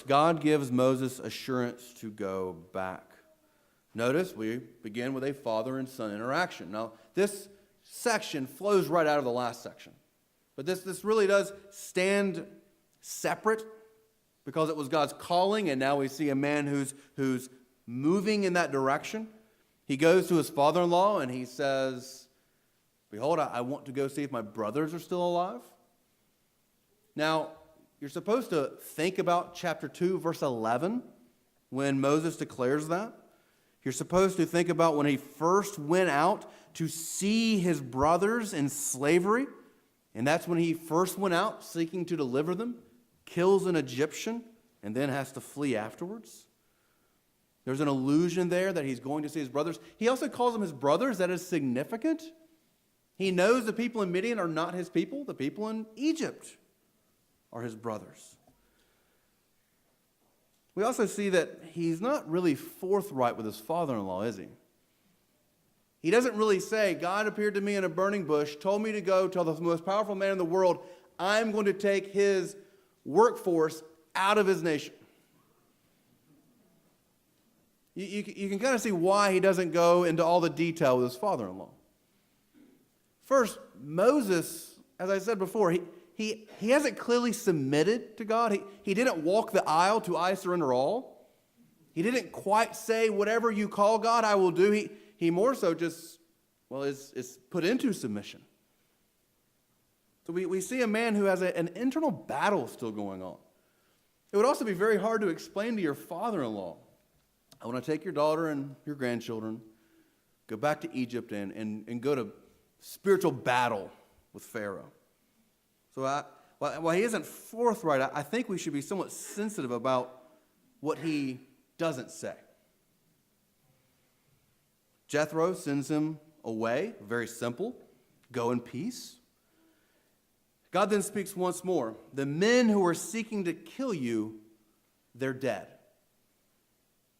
First, God gives Moses assurance to go back. Notice we begin with a father and son interaction. Now, this section flows right out of the last section. But this really does stand separate because it was God's calling, and now we see a man who's moving in that direction. He goes to his father-in-law and he says, "Behold, I want to go see if my brothers are still alive." Now, you're supposed to think about chapter 2, verse 11, when Moses declares that. You're supposed to think about when he first went out to see his brothers in slavery, and that's when he first went out seeking to deliver them, kills an Egyptian, and then has to flee afterwards. There's an allusion there that he's going to see his brothers. He also calls them his brothers. That is significant. He knows the people in Midian are not his people. The people in Egypt are his brothers. We also see that he's not really forthright with his father-in-law, is he? He doesn't really say, "God appeared to me in a burning bush, told me to go tell the most powerful man in the world, I'm going to take his workforce out of his nation." You can kind of see why he doesn't go into all the detail with his father-in-law. First, Moses, as I said before, he hasn't clearly submitted to God. He didn't walk the aisle to "I surrender all." He didn't quite say, "Whatever you call God, I will do." He more so just, is put into submission. So we see a man who has an internal battle still going on. It would also be very hard to explain to your father-in-law, "I want to take your daughter and your grandchildren, go back to Egypt and go to spiritual battle with Pharaoh." So while he isn't forthright, I think we should be somewhat sensitive about what he doesn't say. Jethro sends him away, very simple, "Go in peace." God then speaks once more. "The men who are seeking to kill you, they're dead."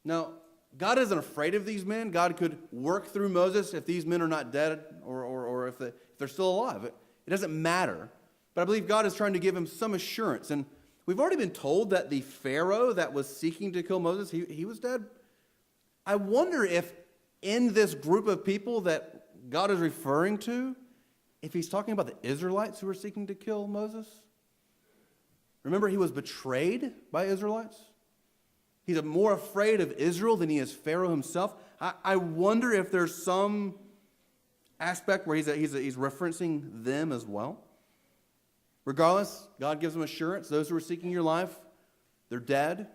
Now, God isn't afraid of these men. God could work through Moses if these men are not dead or if they're still alive. It doesn't matter. But I believe God is trying to give him some assurance. And we've already been told that the Pharaoh that was seeking to kill Moses, he was dead. I wonder if in this group of people that God is referring to, if he's talking about the Israelites who were seeking to kill Moses. Remember, he was betrayed by Israelites. He's more afraid of Israel than he is Pharaoh himself. I wonder if there's some aspect where he's referencing them as well. Regardless, God gives them assurance. Those who are seeking your life, they're dead.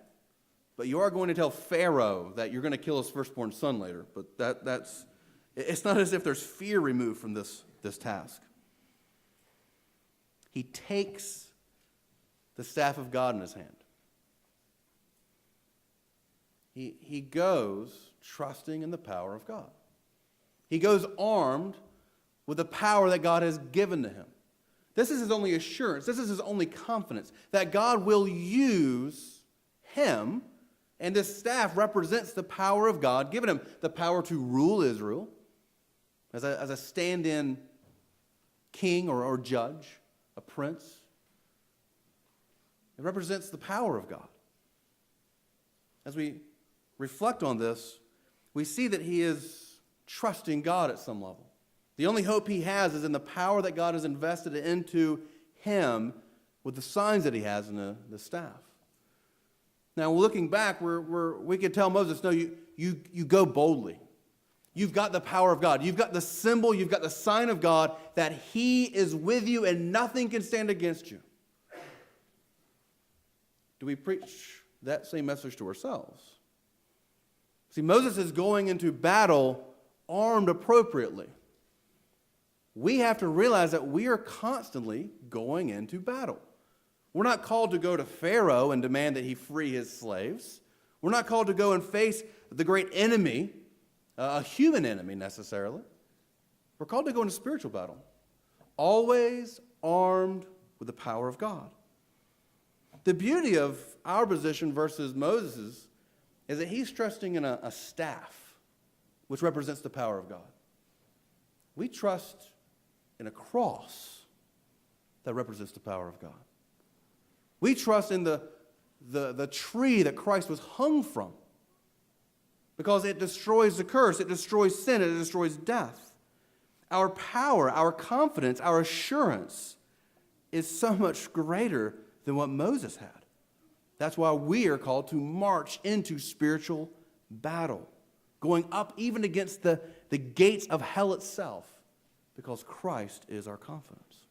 But you are going to tell Pharaoh that you're going to kill his firstborn son later. But it's not as if there's fear removed from this task. He takes the staff of God in his hand. He goes trusting in the power of God. He goes armed with the power that God has given to him. This is his only assurance. This is his only confidence that God will use him, and this staff represents the power of God, giving him the power to rule Israel as a stand-in king or judge, a prince. It represents the power of God. As we reflect on this, we see that he is trusting God at some level. The only hope he has is in the power that God has invested into him with the signs that he has in the staff. Now, looking back, we could tell Moses, no, you go boldly. You've got the power of God. You've got the symbol, you've got the sign of God that he is with you and nothing can stand against you. Do we preach that same message to ourselves? See, Moses is going into battle armed appropriately. We have to realize that we are constantly going into battle. We're not called to go to Pharaoh and demand that he free his slaves. We're not called to go and face the great enemy, a human enemy necessarily. We're called to go into spiritual battle, always armed with the power of God. The beauty of our position versus Moses's is that he's trusting in a staff, which represents the power of God. We trust in a cross that represents the power of God. We trust in the the tree that Christ was hung from, because it destroys the curse, it destroys sin, it destroys death. Our power, our confidence, our assurance is so much greater than what Moses had. That's why we are called to march into spiritual battle, going up even against the gates of hell itself, because Christ is our confidence.